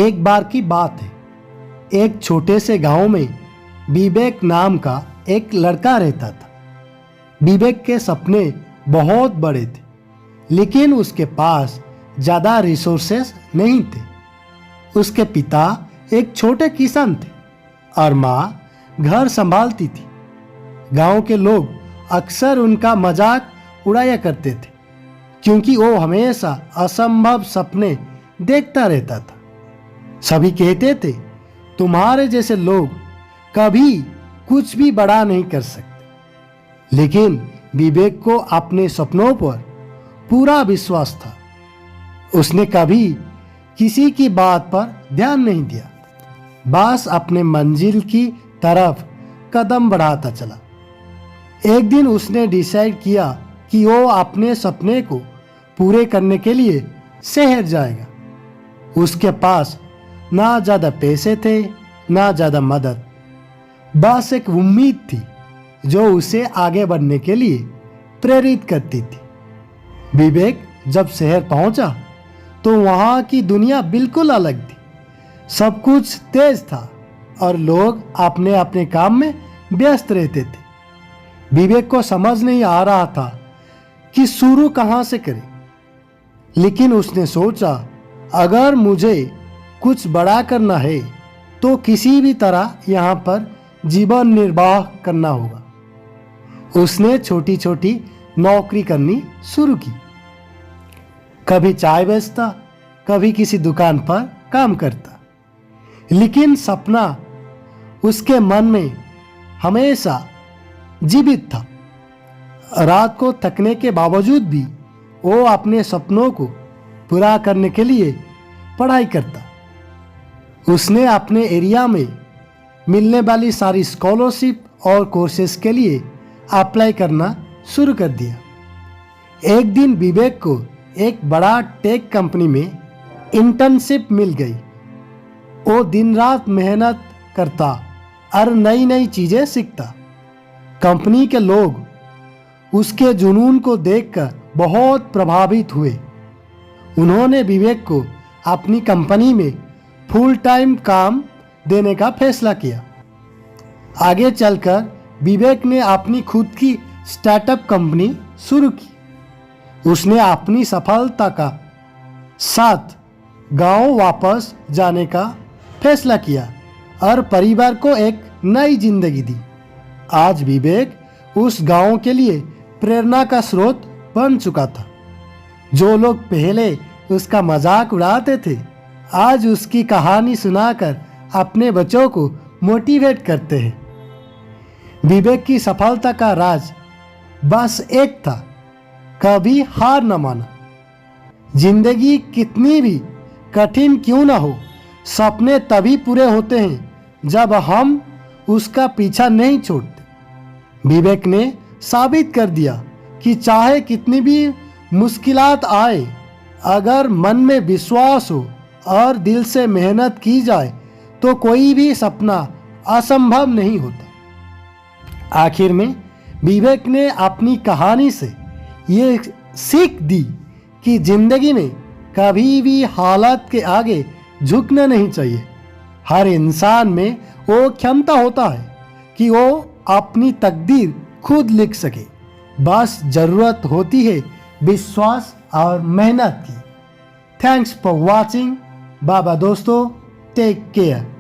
एक बार की बात है, एक छोटे से गांव में विवेक नाम का एक लड़का रहता था। विवेक के सपने बहुत बड़े थे, लेकिन उसके पास ज़्यादा रिसोर्सेस नहीं थे। उसके पिता एक छोटे किसान थे और माँ घर संभालती थी। गांव के लोग अक्सर उनका मजाक उड़ाया करते थे, क्योंकि वो हमेशा असंभव सपने देखता रहता था। सभी कहते थे, तुम्हारे जैसे लोग कभी कुछ भी बड़ा नहीं कर सकते। लेकिन विवेक को अपने सपनों पर पूरा विश्वास था। उसने कभी किसी की बात पर ध्यान नहीं दिया, बस अपने मंजिल की तरफ कदम बढ़ाता चला। एक दिन उसने डिसाइड किया कि वो अपने सपने को पूरे करने के लिए शहर जाएगा। उसके पास ना ज़्यादा पैसे थे, ना ज़्यादा मदद, बस एक उम्मीद थी जो उसे आगे बढ़ने के लिए प्रेरित करती थी। विवेक जब शहर पहुंचा तो वहां की दुनिया बिल्कुल अलग थी। सब कुछ तेज था और लोग अपने अपने काम में व्यस्त रहते थे। विवेक को समझ नहीं आ रहा था कि शुरू कहां से करे, लेकिन उसने सोचा, अगर मुझे कुछ बड़ा करना है तो किसी भी तरह यहाँ पर जीवन निर्वाह करना होगा। उसने छोटी छोटी नौकरी करनी शुरू की। कभी चाय बेचता, कभी किसी दुकान पर काम करता, लेकिन सपना उसके मन में हमेशा जीवित था। रात को थकने के बावजूद भी वो अपने सपनों को पूरा करने के लिए पढ़ाई करता। उसने अपने एरिया में मिलने वाली सारी स्कॉलरशिप और कोर्सेज के लिए अप्लाई करना शुरू कर दिया। एक दिन विवेक को एक बड़ा टेक कंपनी में इंटर्नशिप मिल गई। वो दिन रात मेहनत करता और नई नई चीज़ें सीखता। कंपनी के लोग उसके जुनून को देखकर बहुत प्रभावित हुए। उन्होंने विवेक को अपनी कंपनी में फुल टाइम काम देने का फैसला किया। आगे चलकर विवेक ने अपनी खुद की स्टार्टअप कंपनी शुरू की। उसने अपनी सफलता का साथ गांव वापस जाने का फैसला किया और परिवार को एक नई जिंदगी दी। आज विवेक उस गांव के लिए प्रेरणा का स्रोत बन चुका था। जो लोग पहले उसका मजाक उड़ाते थे, आज उसकी कहानी सुनाकर अपने बच्चों को मोटिवेट करते हैं। विवेक की सफलता का राज बस एक था, कभी हार न माना। जिंदगी कितनी भी कठिन क्यों ना हो, सपने तभी पूरे होते हैं जब हम उसका पीछा नहीं छोड़ते। विवेक ने साबित कर दिया कि चाहे कितनी भी मुश्किलात आए, अगर मन में विश्वास हो और दिल से मेहनत की जाए तो कोई भी सपना असंभव नहीं होता। आखिर में विवेक ने अपनी कहानी से ये सीख दी कि जिंदगी में कभी भी हालात के आगे झुकना नहीं चाहिए। हर इंसान में वो क्षमता होता है कि वो अपनी तकदीर खुद लिख सके। बस ज़रूरत होती है विश्वास और मेहनत की। Thanks for watching. Bye bye दोस्तों, टेक केयर।